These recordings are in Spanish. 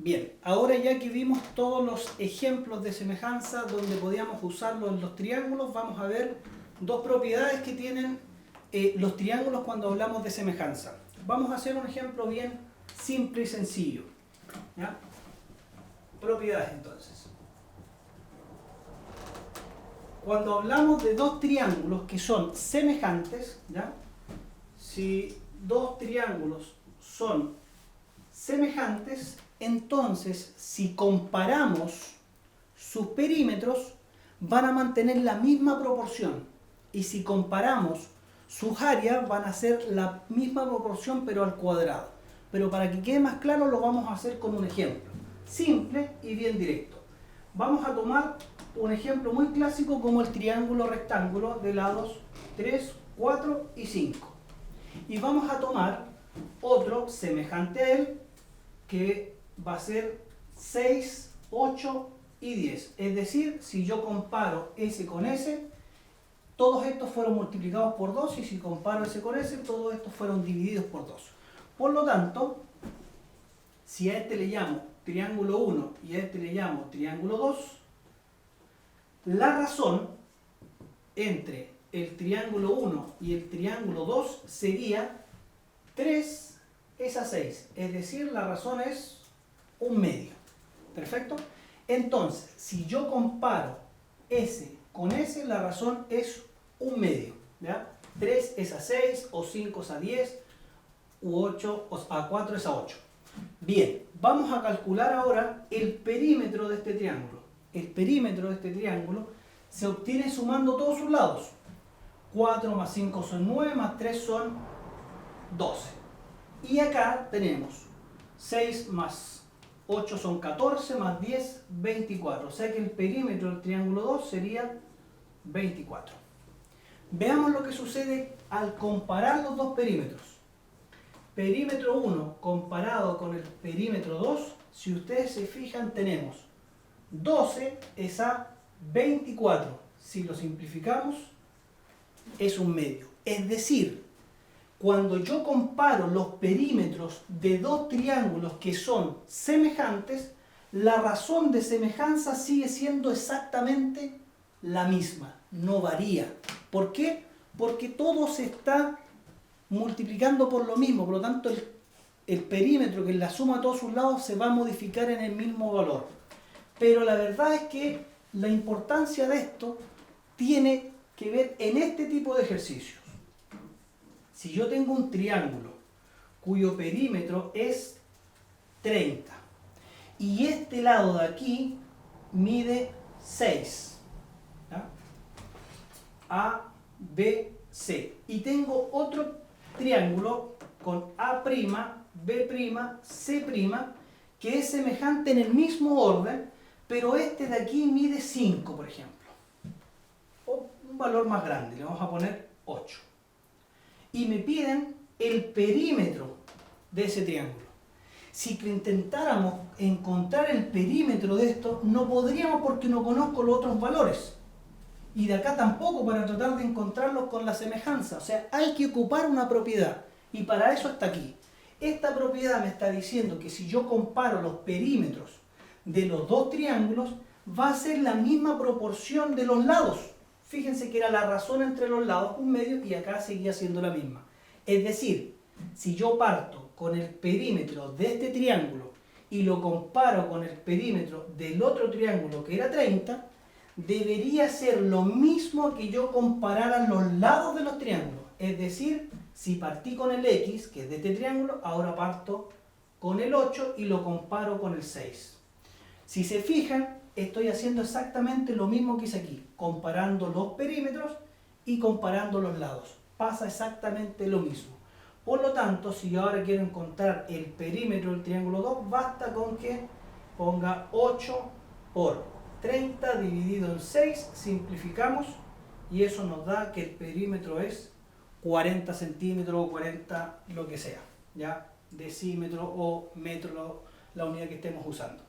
Bien, ahora ya que vimos todos los ejemplos de semejanza donde podíamos usarlo en los triángulos, vamos a ver dos propiedades que tienen los triángulos cuando hablamos de semejanza. Vamos a hacer un ejemplo bien simple y sencillo. ¿Ya? Propiedades entonces. Cuando hablamos de dos triángulos que son semejantes, ¿ya? Si dos triángulos son semejantes, entonces si comparamos sus perímetros van a mantener la misma proporción, y si comparamos sus áreas van a ser la misma proporción pero al cuadrado. Pero para que quede más claro lo vamos a hacer con un ejemplo simple y bien directo. Vamos a tomar un ejemplo muy clásico como el triángulo rectángulo de lados 3, 4 y 5. Y vamos a tomar otro semejante a él que va a ser 6, 8 y 10. Es decir, si yo comparo S con S, todos estos fueron multiplicados por 2, y si comparo S con S, todos estos fueron divididos por 2. Por lo tanto, si a este le llamo triángulo 1 y a este le llamo triángulo 2, la razón entre el triángulo 1 y el triángulo 2 sería 3 es a 6, es decir, la razón es un medio. ¿Perfecto? Entonces, si yo comparo S con S, la razón es un medio. ¿Ya? 3 es a 6, o 5 es a 10, u 8 o a 4 es a 8. Bien, vamos a calcular ahora el perímetro de este triángulo. El perímetro de este triángulo se obtiene sumando todos sus lados. 4 más 5 son 9, más 3 son 12. Y acá tenemos 6 más 8 son 14, más 10, 24. O sea que el perímetro del triángulo 2 sería 24. Veamos lo que sucede al comparar los dos perímetros. Perímetro 1 comparado con el perímetro 2, si ustedes se fijan, tenemos 12 es a 24. Si lo simplificamos, es un medio. Es decir, cuando yo comparo los perímetros de dos triángulos que son semejantes, la razón de semejanza sigue siendo exactamente la misma, no varía. ¿Por qué? Porque todo se está multiplicando por lo mismo, por lo tanto el perímetro, que es la suma de todos sus lados, se va a modificar en el mismo valor. Pero la verdad es que la importancia de esto tiene que ver en este tipo de ejercicios. Si yo tengo un triángulo cuyo perímetro es 30 y este lado de aquí mide 6, ¿ya? A, B, C, y tengo otro triángulo con A', B', C', que es semejante en el mismo orden, pero este de aquí mide 5, por ejemplo, o un valor más grande, le vamos a poner 8. Y me piden el perímetro de ese triángulo. Si intentáramos encontrar el perímetro de esto, no podríamos porque no conozco los otros valores. Y de acá tampoco, para tratar de encontrarlos con la semejanza. O sea, hay que ocupar una propiedad. Y para eso está aquí. Esta propiedad me está diciendo que si yo comparo los perímetros de los dos triángulos, va a ser la misma proporción de los lados. Fíjense que era la razón entre los lados, un medio, y acá seguía siendo la misma. Es decir, si yo parto con el perímetro de este triángulo y lo comparo con el perímetro del otro triángulo que era 30, debería ser lo mismo que yo comparara los lados de los triángulos. Es decir, si partí con el X, que es de este triángulo, ahora parto con el 8 y lo comparo con el 6. Si se fijan, estoy haciendo exactamente lo mismo que hice aquí, comparando los perímetros y comparando los lados. Pasa exactamente lo mismo. Por lo tanto, si yo ahora quiero encontrar el perímetro del triángulo 2, basta con que ponga 8 por 30 dividido en 6, simplificamos, y eso nos da que el perímetro es 40 centímetros o 40 lo que sea, ¿ya? Decímetro o metro, la unidad que estemos usando.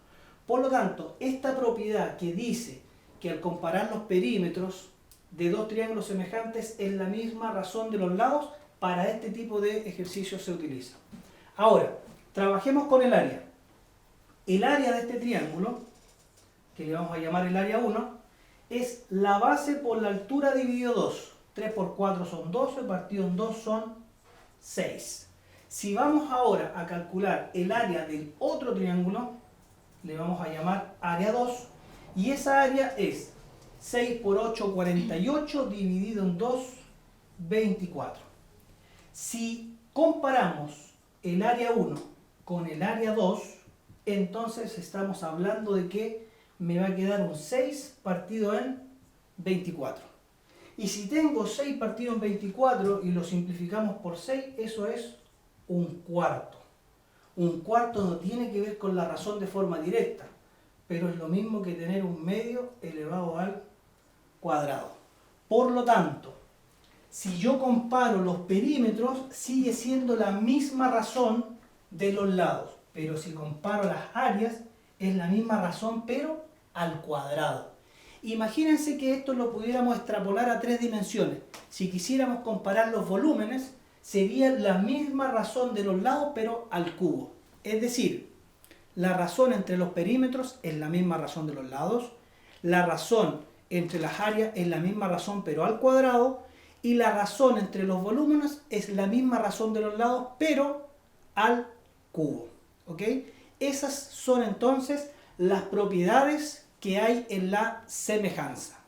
Por lo tanto, esta propiedad que dice que al comparar los perímetros de dos triángulos semejantes es la misma razón de los lados, para este tipo de ejercicios se utiliza. Ahora, trabajemos con el área. el área de este triángulo, que le vamos a llamar el área 1, es la base por la altura dividido 2. 3 por 4 son 12, partido en 2 son 6. Si vamos ahora a calcular el área del otro triángulo, le vamos a llamar área 2, y esa área es 6 por 8, 48, dividido en 2, 24. Si comparamos el área 1 con el área 2, entonces estamos hablando de que me va a quedar un 6 partido en 24. Y si tengo 6 partido en 24 y lo simplificamos por 6, eso es un cuarto. Un cuarto no tiene que ver con la razón de forma directa, pero es lo mismo que tener un medio elevado al cuadrado. Por lo tanto, si yo comparo los perímetros, sigue siendo la misma razón de los lados. Pero si comparo las áreas, es la misma razón, pero al cuadrado. Imagínense que esto lo pudiéramos extrapolar a 3 dimensiones. Si quisiéramos comparar los volúmenes, sería la misma razón de los lados, pero al cubo. Es decir, la razón entre los perímetros es la misma razón de los lados, la razón entre las áreas es la misma razón, pero al cuadrado, y la razón entre los volúmenes es la misma razón de los lados, pero al cubo. ¿Ok? Esas son entonces las propiedades que hay en la semejanza.